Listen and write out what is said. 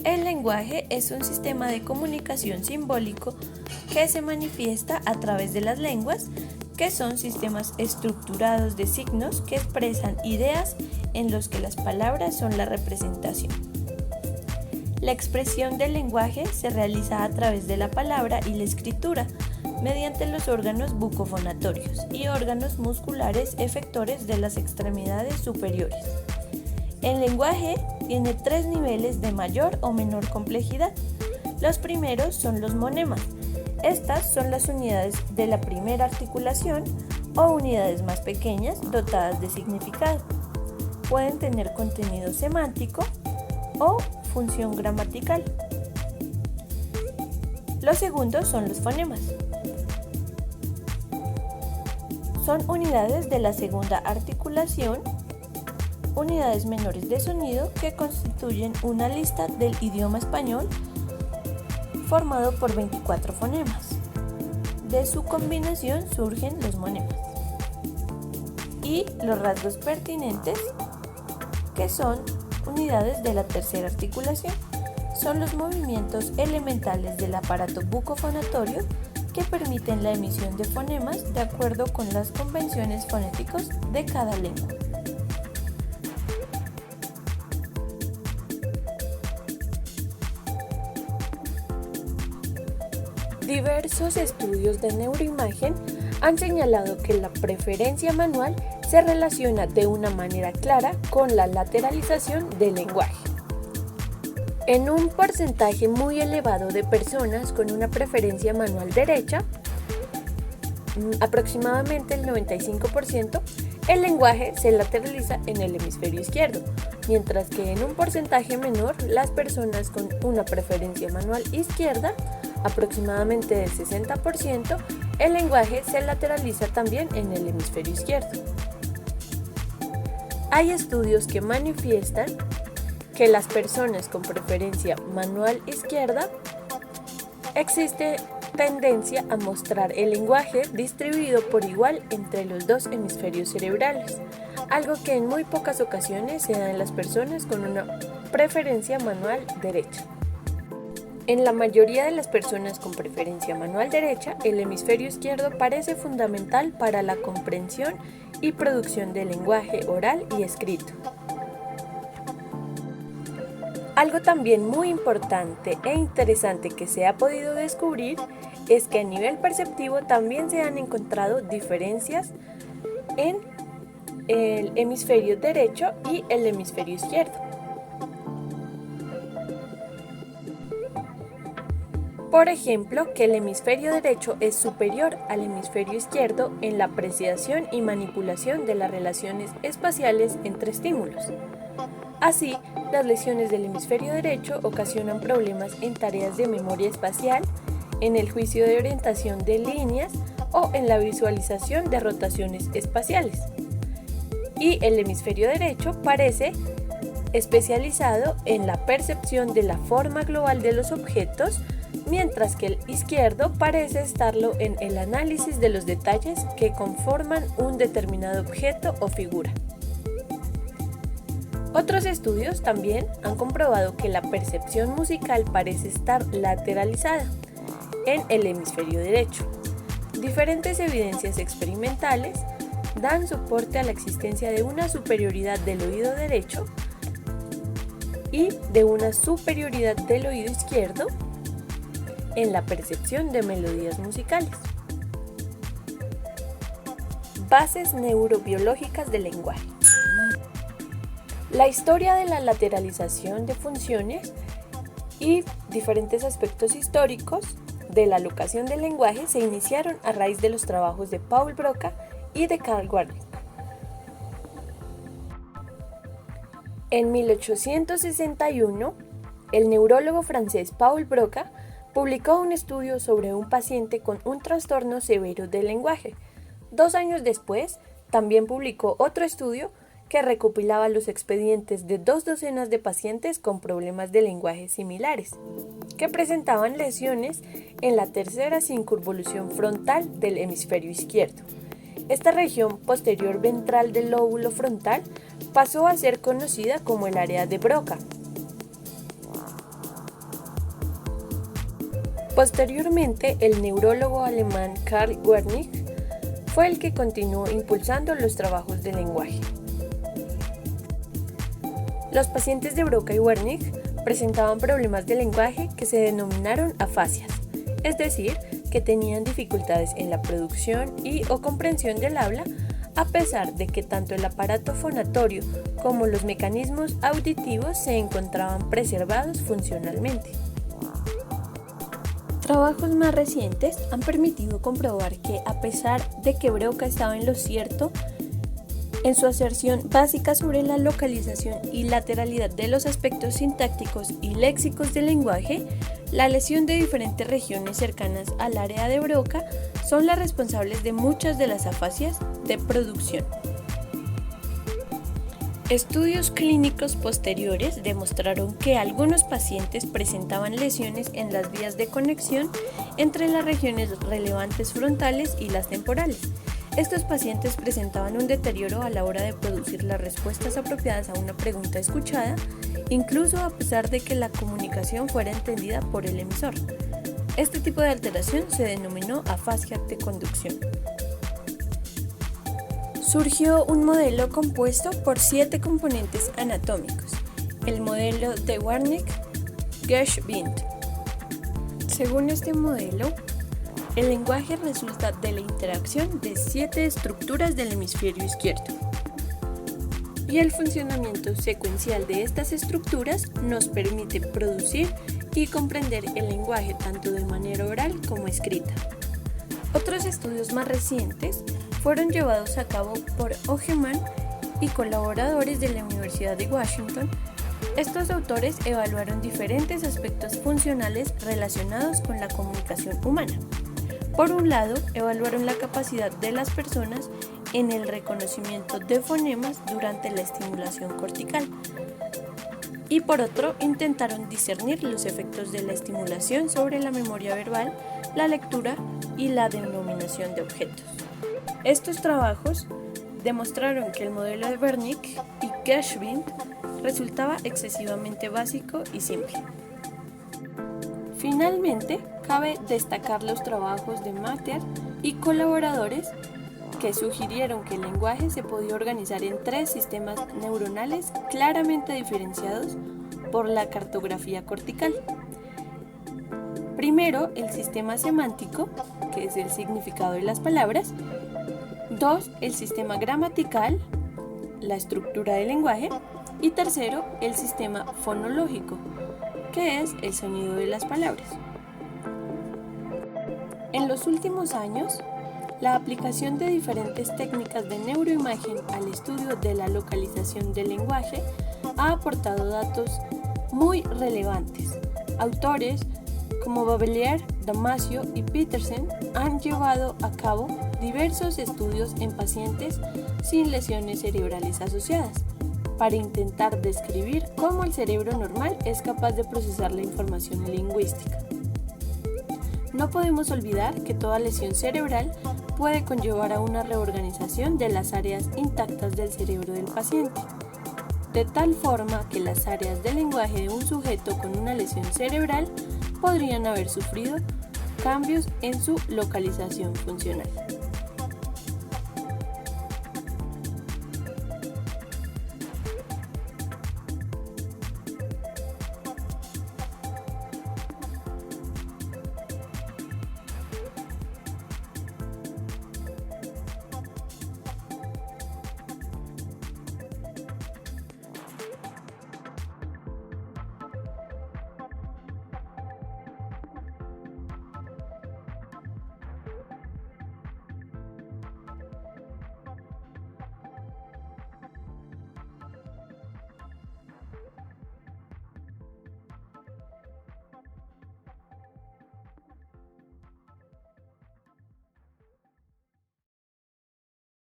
El lenguaje es un sistema de comunicación simbólico que se manifiesta a través de las lenguas, que son sistemas estructurados de signos que expresan ideas en los que las palabras son la representación. La expresión del lenguaje se realiza a través de la palabra y la escritura, mediante los órganos bucofonatorios y órganos musculares efectores de las extremidades superiores. El lenguaje tiene 3 niveles de mayor o menor complejidad. Los primeros son los monemas. Estas son las unidades de la primera articulación o unidades más pequeñas dotadas de significado. Pueden tener contenido semántico o función gramatical. Los segundos son los fonemas. Son unidades de la segunda articulación, unidades menores de sonido que constituyen una lista del idioma español formado por 24 fonemas. De su combinación surgen los monemas. Y los rasgos pertinentes, que son unidades de la tercera articulación, son los movimientos elementales del aparato bucofonatorio que permiten la emisión de fonemas de acuerdo con las convenciones fonéticas de cada lengua. Diversos estudios de neuroimagen han señalado que la preferencia manual se relaciona de una manera clara con la lateralización del lenguaje. En un porcentaje muy elevado de personas con una preferencia manual derecha, aproximadamente el 95%, el lenguaje se lateraliza en el hemisferio izquierdo, mientras que en un porcentaje menor, las personas con una preferencia manual izquierda, aproximadamente del 60%, el lenguaje se lateraliza también en el hemisferio izquierdo. Hay estudios que manifiestan que las personas con preferencia manual izquierda existe tendencia a mostrar el lenguaje distribuido por igual entre los dos hemisferios cerebrales, algo que en muy pocas ocasiones se da en las personas con una preferencia manual derecha. En la mayoría de las personas con preferencia manual derecha, el hemisferio izquierdo parece fundamental para la comprensión y producción del lenguaje oral y escrito. Algo también muy importante e interesante que se ha podido descubrir es que a nivel perceptivo también se han encontrado diferencias en el hemisferio derecho y el hemisferio izquierdo. Por ejemplo, que el hemisferio derecho es superior al hemisferio izquierdo en la apreciación y manipulación de las relaciones espaciales entre estímulos. Así, las lesiones del hemisferio derecho ocasionan problemas en tareas de memoria espacial, en el juicio de orientación de líneas o en la visualización de rotaciones espaciales. Y el hemisferio derecho parece especializado en la percepción de la forma global de los objetos, mientras que el izquierdo parece estarlo en el análisis de los detalles que conforman un determinado objeto o figura. Otros estudios también han comprobado que la percepción musical parece estar lateralizada en el hemisferio derecho. Diferentes evidencias experimentales dan soporte a la existencia de una superioridad del oído derecho y de una superioridad del oído izquierdo en la percepción de melodías musicales. Bases neurobiológicas del lenguaje. La historia de la lateralización de funciones y diferentes aspectos históricos de la locación del lenguaje se iniciaron a raíz de los trabajos de Paul Broca y de Carl Warner. En 1861, el neurólogo francés Paul Broca publicó un estudio sobre un paciente con un trastorno severo del lenguaje. 2 años después, también publicó otro estudio que recopilaba los expedientes de 2 docenas de pacientes con problemas de lenguaje similares, que presentaban lesiones en la tercera circunvolución frontal del hemisferio izquierdo. Esta región posterior ventral del lóbulo frontal pasó a ser conocida como el área de Broca. Posteriormente, el neurólogo alemán Karl Wernicke fue el que continuó impulsando los trabajos de lenguaje. Los pacientes de Broca y Wernicke presentaban problemas de lenguaje que se denominaron afasias, es decir, que tenían dificultades en la producción o comprensión del habla, a pesar de que tanto el aparato fonatorio como los mecanismos auditivos se encontraban preservados funcionalmente. Trabajos más recientes han permitido comprobar que, a pesar de que Broca estaba en lo cierto en su aserción básica sobre la localización y lateralidad de los aspectos sintácticos y léxicos del lenguaje, la lesión de diferentes regiones cercanas al área de Broca son las responsables de muchas de las afasias de producción. Estudios clínicos posteriores demostraron que algunos pacientes presentaban lesiones en las vías de conexión entre las regiones relevantes frontales y las temporales. Estos pacientes presentaban un deterioro a la hora de producir las respuestas apropiadas a una pregunta escuchada, incluso a pesar de que la comunicación fuera entendida por el emisor. Este tipo de alteración se denominó afasia de conducción. Surgió un modelo compuesto por 7 componentes anatómicos, el modelo de Wernicke-Geschwind. Según este modelo, el lenguaje resulta de la interacción de 7 estructuras del hemisferio izquierdo. Y el funcionamiento secuencial de estas estructuras nos permite producir y comprender el lenguaje tanto de manera oral como escrita. Otros estudios más recientes fueron llevados a cabo por Ogemann y colaboradores de la Universidad de Washington. Estos autores evaluaron diferentes aspectos funcionales relacionados con la comunicación humana. Por un lado, evaluaron la capacidad de las personas en el reconocimiento de fonemas durante la estimulación cortical. Y por otro, intentaron discernir los efectos de la estimulación sobre la memoria verbal, la lectura y la denominación de objetos. Estos trabajos demostraron que el modelo de Wernicke y Geschwind resultaba excesivamente básico y simple. Finalmente, cabe destacar los trabajos de Matter y colaboradores que sugirieron que el lenguaje se podía organizar en 3 sistemas neuronales claramente diferenciados por la cartografía cortical. Primero, el sistema semántico, que es el significado de las palabras. 2, el sistema gramatical, la estructura del lenguaje. Y tercero, el sistema fonológico, que es el sonido de las palabras. En los últimos años, la aplicación de diferentes técnicas de neuroimagen al estudio de la localización del lenguaje ha aportado datos muy relevantes. Autores como Babelier, Damasio y Petersen han llevado a cabo diversos estudios en pacientes sin lesiones cerebrales asociadas, para intentar describir cómo el cerebro normal es capaz de procesar la información lingüística. No podemos olvidar que toda lesión cerebral puede conllevar a una reorganización de las áreas intactas del cerebro del paciente, de tal forma que las áreas del lenguaje de un sujeto con una lesión cerebral podrían haber sufrido cambios en su localización funcional.